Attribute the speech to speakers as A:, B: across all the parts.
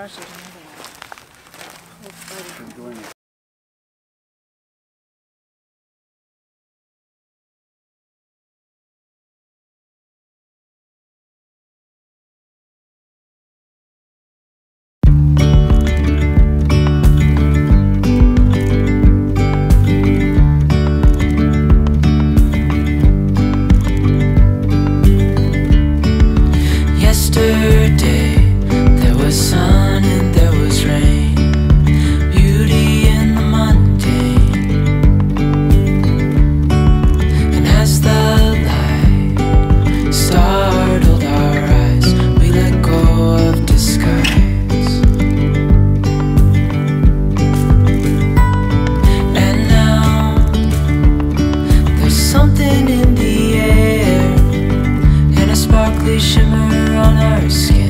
A: gosh, there's another one. Oh, buddy.
B: Enjoying it.
C: Yesterday there was sun and there was rain, beauty in the mundane. And as the light startled our eyes, we let go of disguise. And now there's something in the air and a sparkly shimmer on our skin,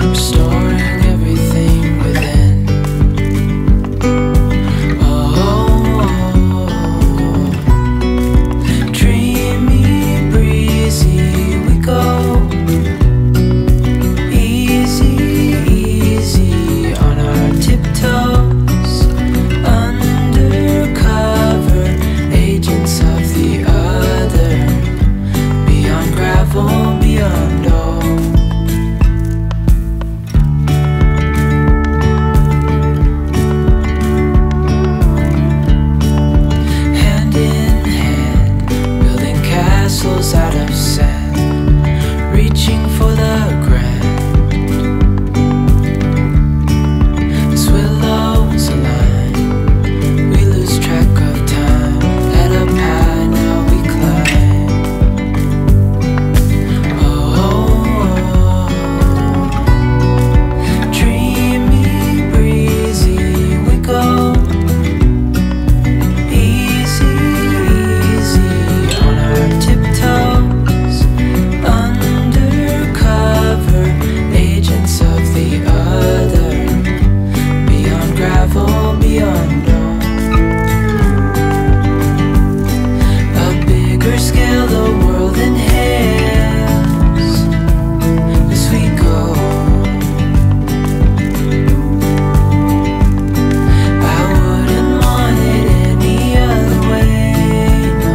C: restoring everything within. Oh, dreamy, breezy, we go easy, easy on our tiptoes, undercover agents of the other, beyond gravel, beyond all. Hand in hand, building castles out of sand, reaching for the grand. As willows align, we lose track of time. Head up high, now we climb. Dreamy, breezy, we go easy, easy on our tiptoes, undercover agents of the other, beyond gravel, beyond all. A bigger scale the world inhales as we go. I wouldn't want it any other way, no.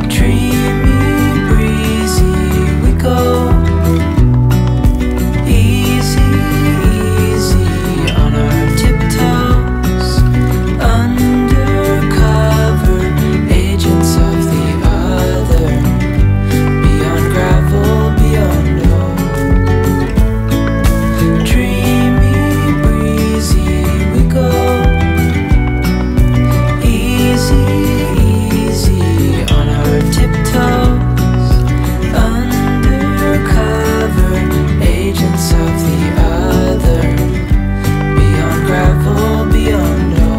C: Dreamy, breezy, we go easy, easy on our tiptoes, undercover agents of the other, beyond gravel, beyond all. Dreamy, breezy, we go easy, easy on our tiptoes, undercover agents of the other, beyond gravel, beyond all.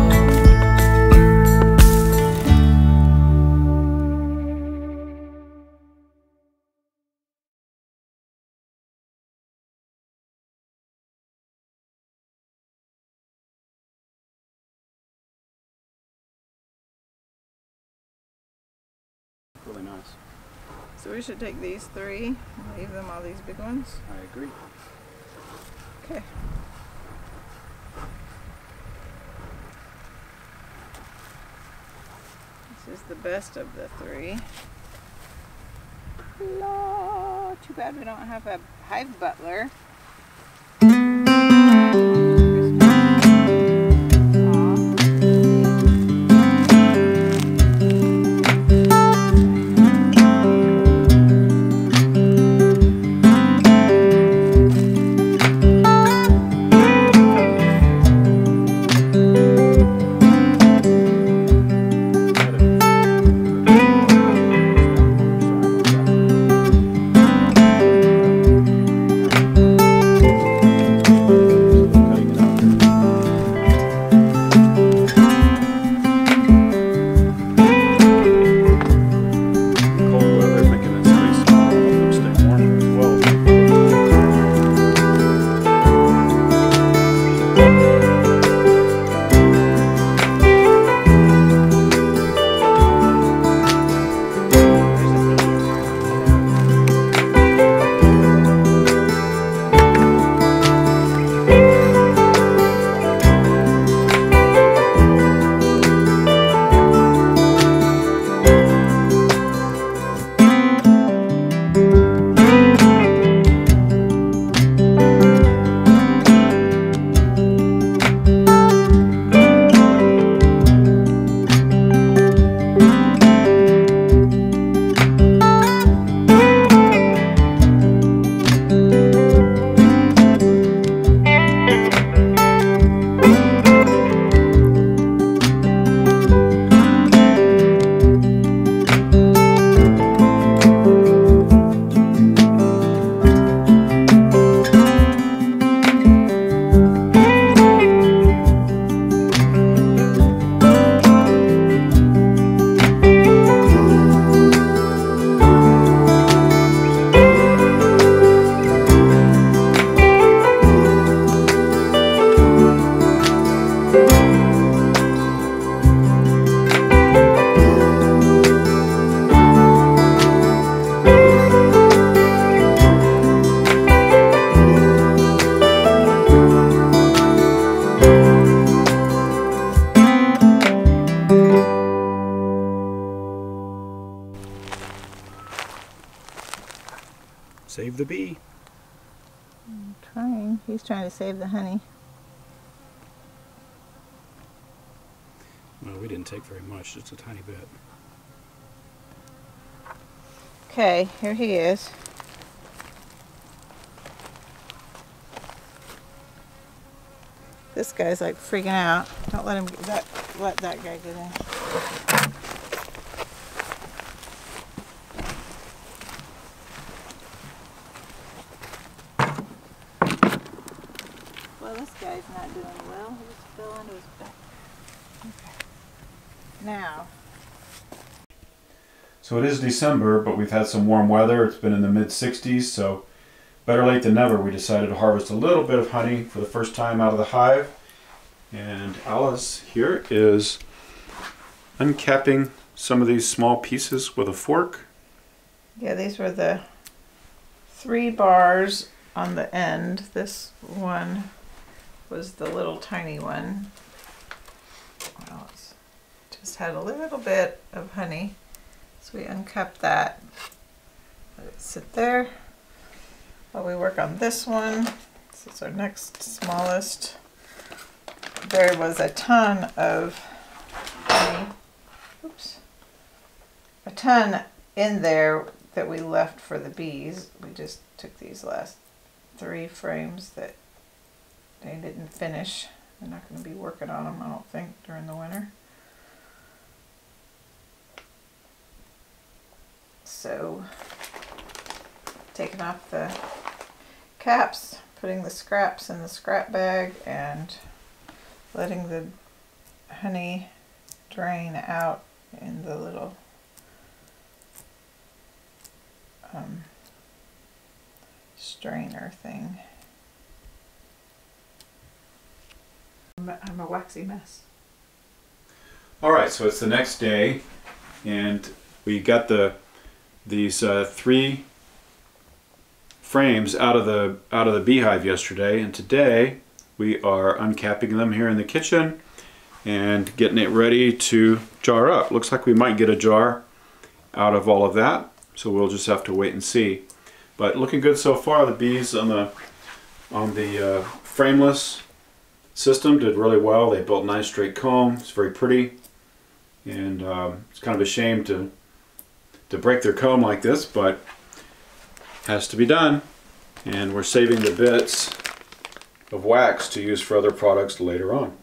B: Really nice.
A: So we should take these three and leave them all these big ones.
B: I agree.
A: Okay. This is the best of the three. La, too bad we don't have a hive butler.
B: save the bee.
A: I'm trying. He's trying to save the honey.
B: Well, we didn't take very much, just a tiny bit.
A: Okay, here he is. This guy's like freaking out. Don't let him get that. Let that guy get in. Well, this guy's not doing well. He just fell onto his back. Okay. Now.
B: So it is December, but we've had some warm weather. It's been in the mid-60s, so better late than never. We decided to harvest a little bit of honey for the first time out of the hive. And Alice here is uncapping some of these small pieces with a fork.
A: Yeah, these were the 3 bars on the end. This one was the little tiny one. Well, it's just had a little bit of honey. So we uncapped that. Let it sit there while we work on this one. This is our next smallest. There was a ton of honey. Oops. A ton in there that we left for the bees. We just took these last 3 frames that they didn't finish. They're not going to be working on them, I don't think, during the winter. So, taking off the caps, putting the scraps in the scrap bag, and letting the honey drain out in the little strainer thing. I'm a waxy mess.
B: Alright, so it's the next day, and we got these 3 frames out of the beehive yesterday, and today we are uncapping them here in the kitchen and getting it ready to jar up. Looks like we might get a jar out of all of that, so we'll just have to wait and see. But looking good so far. The bees on the frameless system did really well. They built a nice straight comb. It's very pretty, and it's kind of a shame to break their comb like this, but it has to be done. And we're saving the bits of wax to use for other products later on.